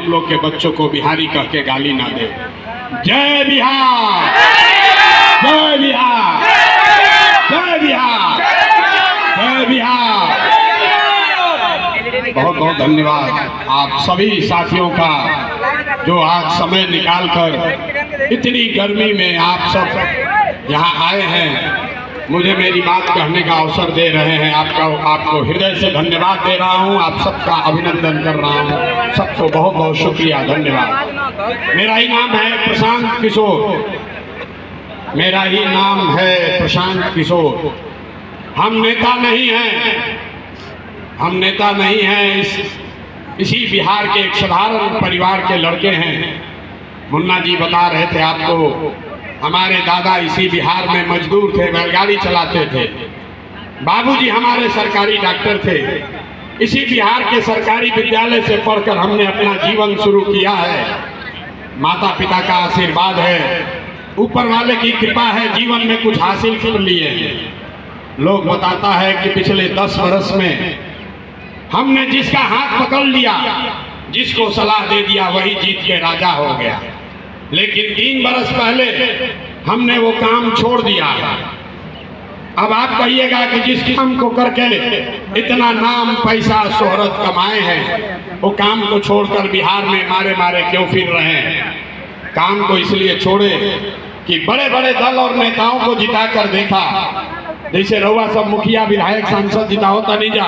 हम लोग के बच्चों को बिहारी कह के गाली ना दे। जय बिहार, जय बिहार, जय बिहार, जय बिहार। बहुत बहुत धन्यवाद आप सभी साथियों का जो आज समय निकालकर इतनी गर्मी में आप सब यहाँ आए हैं, मुझे मेरी बात कहने का अवसर दे रहे हैं। आपको हृदय से धन्यवाद दे रहा हूँ, आप सबका अभिनंदन कर रहा हूँ। सबको बहुत बहुत शुक्रिया, धन्यवाद। मेरा ही नाम है प्रशांत किशोर, मेरा ही नाम है प्रशांत किशोर। हम नेता नहीं हैं, हम नेता नहीं हैं, इसी बिहार के एक साधारण परिवार के लड़के हैं। मुन्ना जी बता रहे थे आपको, हमारे दादा इसी बिहार में मजदूर थे, बैलगाड़ी चलाते थे। बाबूजी हमारे सरकारी डॉक्टर थे। इसी बिहार के सरकारी विद्यालय से पढ़कर हमने अपना जीवन शुरू किया है। माता पिता का आशीर्वाद है, ऊपर वाले की कृपा है, जीवन में कुछ हासिल कर लिए हैं। लोग बताता है कि पिछले 10 वर्ष में हमने जिसका हाथ पकड़ लिया, जिसको सलाह दे दिया, वही जीत के राजा हो गया। लेकिन 3 बरस पहले हमने वो काम छोड़ दिया है। अब आप कहिएगा कि जिस काम को करके इतना नाम पैसा शोहरत कमाए हैं, वो काम को छोड़कर बिहार में मारे मारे क्यों फिर रहे हैं? काम को इसलिए छोड़े कि बड़े बड़े दल और नेताओं को जिता कर देखा। जैसे रउआ सब मुखिया विधायक सांसद जिता होता नहीं जा,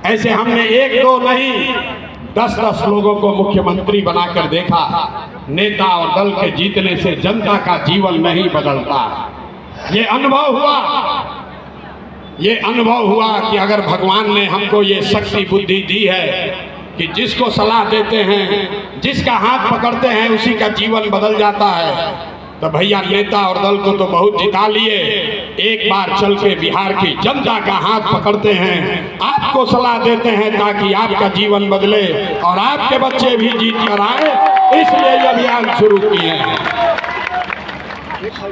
ऐसे हमने 1-2 नहीं 10-10 लोगों को मुख्यमंत्री बनाकर देखा। नेता और दल के जीतने से जनता का जीवन नहीं बदलता। ये अनुभव हुआ कि अगर भगवान ने हमको ये शक्ति बुद्धि दी है कि जिसको सलाह देते हैं, जिसका हाथ पकड़ते हैं, उसी का जीवन बदल जाता है, तो भैया नेता और दल को तो बहुत जिता लिए। एक बार चल के बिहार की जनता का हाथ पकड़ते हैं, आपको सलाह देते हैं ताकि आपका जीवन बदले और आपके बच्चे भी जीत कर आए, इसलिए ये अभियान शुरू किए हैं।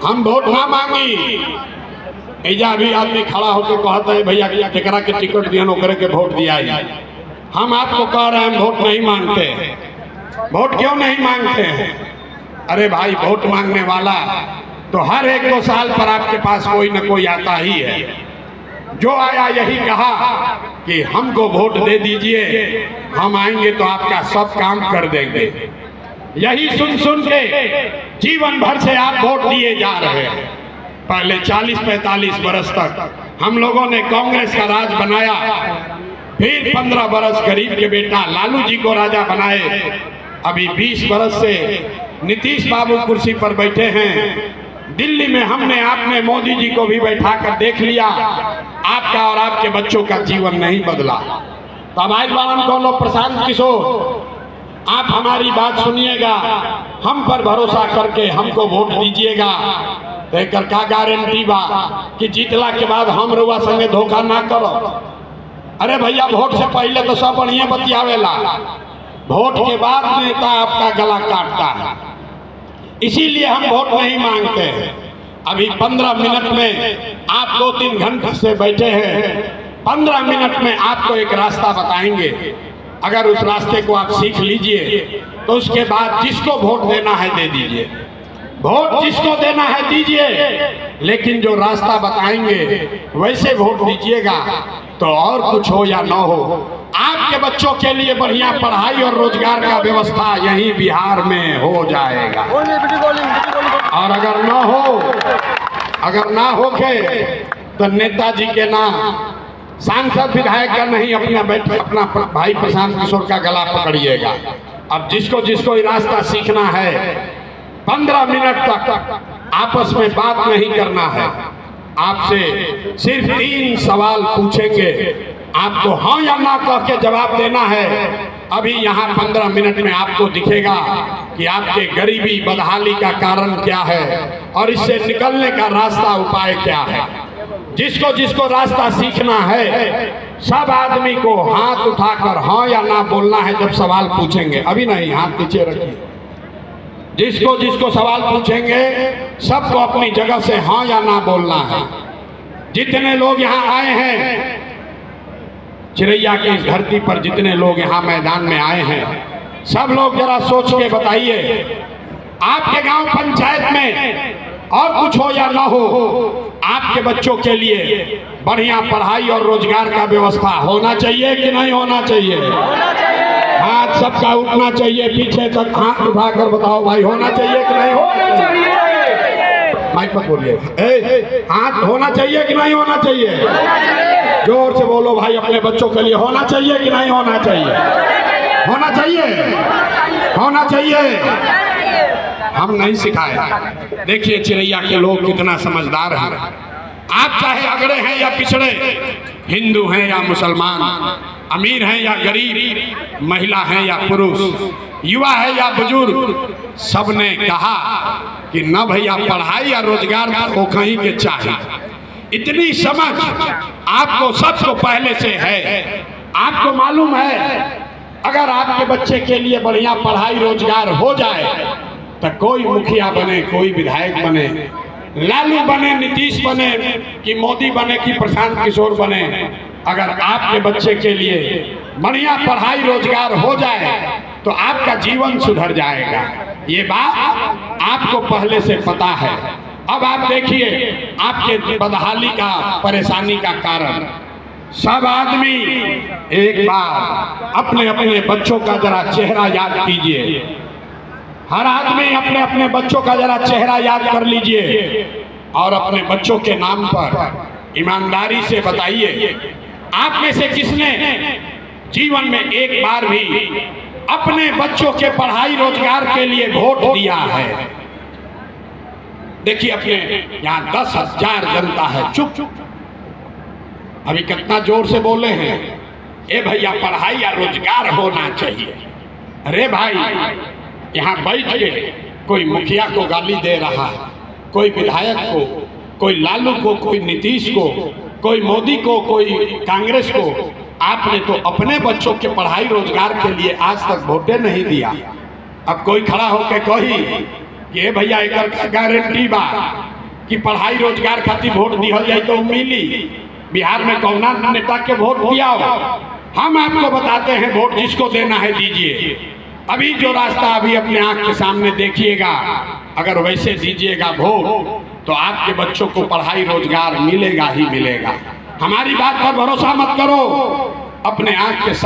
हम वोट ना मांगी, ऐजा भी आदमी खड़ा होकर कहता है भैया केकरा के टिकट दिया ओकरे के वोट दिया ही। हम आपको कह रहे हैं वोट नहीं मांगते हैं। वोट क्यों नहीं मांगते हैं? अरे भाई, वोट मांगने वाला तो हर 1-2 साल पर आपके पास कोई न कोई आता ही है। जो आया यही कहा कि हमको वोट दे दीजिए, हम आएंगे तो आपका सब काम कर देंगे। यही सुन सुन के जीवन भर से आप वोट दिए जा रहे हैं। पहले 40-45 बरस तक हम लोगों ने कांग्रेस का राज बनाया, फिर 15 बरस गरीब के बेटा लालू जी को राजा बनाए। अभी 20 बरस से नीतीश बाबू कुर्सी पर बैठे हैं। दिल्ली में हमने आपने मोदी जी को भी बैठा कर देख लिया, आपका और आपके बच्चों का जीवन नहीं बदला। तो अब आज बालन कौन प्रशांत किशोर, आप हमारी बात सुनिएगा, हम पर भरोसा करके हमको वोट दीजिएगा। देकर का गारंटी बा कि जीतला के बाद हम रुआ संगे धोखा ना करो। अरे भैया, वोट से पहले तो सब बढ़िया बतियावेला, वोट के बाद नेता आपका गला काटता है। इसीलिए हम वोट नहीं मांगते हैं। अभी 15 मिनट में आप 2-3 घंटे से बैठे हैं, 15 मिनट में आपको एक रास्ता बताएंगे। अगर उस रास्ते को आप सीख लीजिए तो उसके बाद जिसको वोट देना है दे दीजिए, वोट जिसको देना है दीजिए, लेकिन जो रास्ता बताएंगे वैसे वोट दीजिएगा। तो और कुछ हो या न हो, आपके बच्चों के लिए बढ़िया पढ़ाई और रोजगार का व्यवस्था यही बिहार में हो जाएगा। और अगर ना हो के तो नेताजी के ना सांसद विधायक का नहीं, अपना भाई प्रशांत किशोर का गला पकड़िएगा। अब जिसको जिसको ये रास्ता सीखना है, 15 मिनट तक आपस में बात नहीं करना है। आपसे सिर्फ 3 सवाल पूछेंगे, आपको हाँ या ना कह के जवाब देना है। अभी यहाँ 15 मिनट में आपको दिखेगा कि आपके गरीबी बदहाली का कारण क्या है और इससे निकलने का रास्ता उपाय क्या है। जिसको जिसको रास्ता सीखना है, सब आदमी को हाथ उठाकर हाँ या ना बोलना है जब सवाल पूछेंगे। अभी नहीं, हाथ नीचे रखिए। जिसको जिसको सवाल पूछेंगे सबको अपनी जगह से हाँ या ना बोलना है। जितने लोग यहाँ आए हैं, चिरैया की इस धरती पर जितने लोग यहाँ मैदान में आए हैं, सब लोग जरा सोच के बताइए, आपके गांव पंचायत में और कुछ हो या ना हो, आपके बच्चों के लिए बढ़िया पढ़ाई और रोजगार का व्यवस्था होना चाहिए कि नहीं होना चाहिए? हाथ सबका उठना चाहिए, पीछे तक हाथ उठाकर बताओ भाई, होना चाहिए कि नहीं होना चाहिए? माइक पर बोलिए, हाथ होना चाहिए कि नहीं होना चाहिए? जोर से बोलो भाई, अपने बच्चों के लिए होना चाहिए कि नहीं होना चाहिए? होना चाहिए, होना चाहिए। हम नहीं सिखाए। देखिए चिरैया के लोग कितना समझदार हैं। आप चाहे अगड़े हैं या पिछड़े, हिंदू हैं या मुसलमान, अमीर हैं या गरीब, महिला हैं या पुरुष, युवा है या बुजुर्ग, सबने कहा कि न भैया पढ़ाई या रोजगार को कहीं के चाहिए। इतनी समझ आपको सबको पहले से है। आपको मालूम है अगर आपके बच्चे के लिए बढ़िया पढ़ाई रोजगार हो जाए तो कोई मुखिया बने, कोई विधायक बने, लालू बने, नीतीश बने कि मोदी बने कि प्रशांत किशोर बने, अगर आपके बच्चे के लिए बढ़िया पढ़ाई रोजगार हो जाए तो आपका जीवन सुधर जाएगा। ये बात आपको पहले से पता है। अब आप देखिए आपके बदहाली का, परेशानी का कारण, सब आदमी एक बार अपने अपने बच्चों का जरा चेहरा याद कीजिए। हर आदमी अपने अपने बच्चों का जरा चेहरा याद कर लीजिए और अपने बच्चों के नाम पर ईमानदारी से बताइए, आप में से किसने जीवन में एक बार भी अपने बच्चों के पढ़ाई रोजगार के लिए वोट दिया है? देखिए अपने यहाँ 10,000 जनता है, चुप चुप, अभी कितना जोर से बोले हैं, ए भैया पढ़ाई या रोजगार होना चाहिए। अरे भाई यहाँ बैठ के कोई मुखिया को गाली दे रहा है, कोई विधायक को, कोई लालू को, कोई नीतीश को, कोई मोदी को, कोई कांग्रेस को। आपने तो अपने बच्चों के पढ़ाई रोजगार के लिए आज तक वोटे नहीं दिया। अब कोई खड़ा होकर कही कि भैया एक गारंटी बा कि पढ़ाई रोजगार खातिर वोट दिया जाए तो मिली। बिहार में कौना नेता के वोट दिया हो? हम आपको बताते हैं, वोट जिसको देना है दीजिए। अभी जो रास्ता अभी अपने आंख के सामने देखिएगा, अगर वैसे दीजिएगा वोट तो आपके बच्चों को पढ़ाई रोजगार मिलेगा ही मिलेगा। हमारी बात पर भरोसा मत करो, अपने आंख के सामने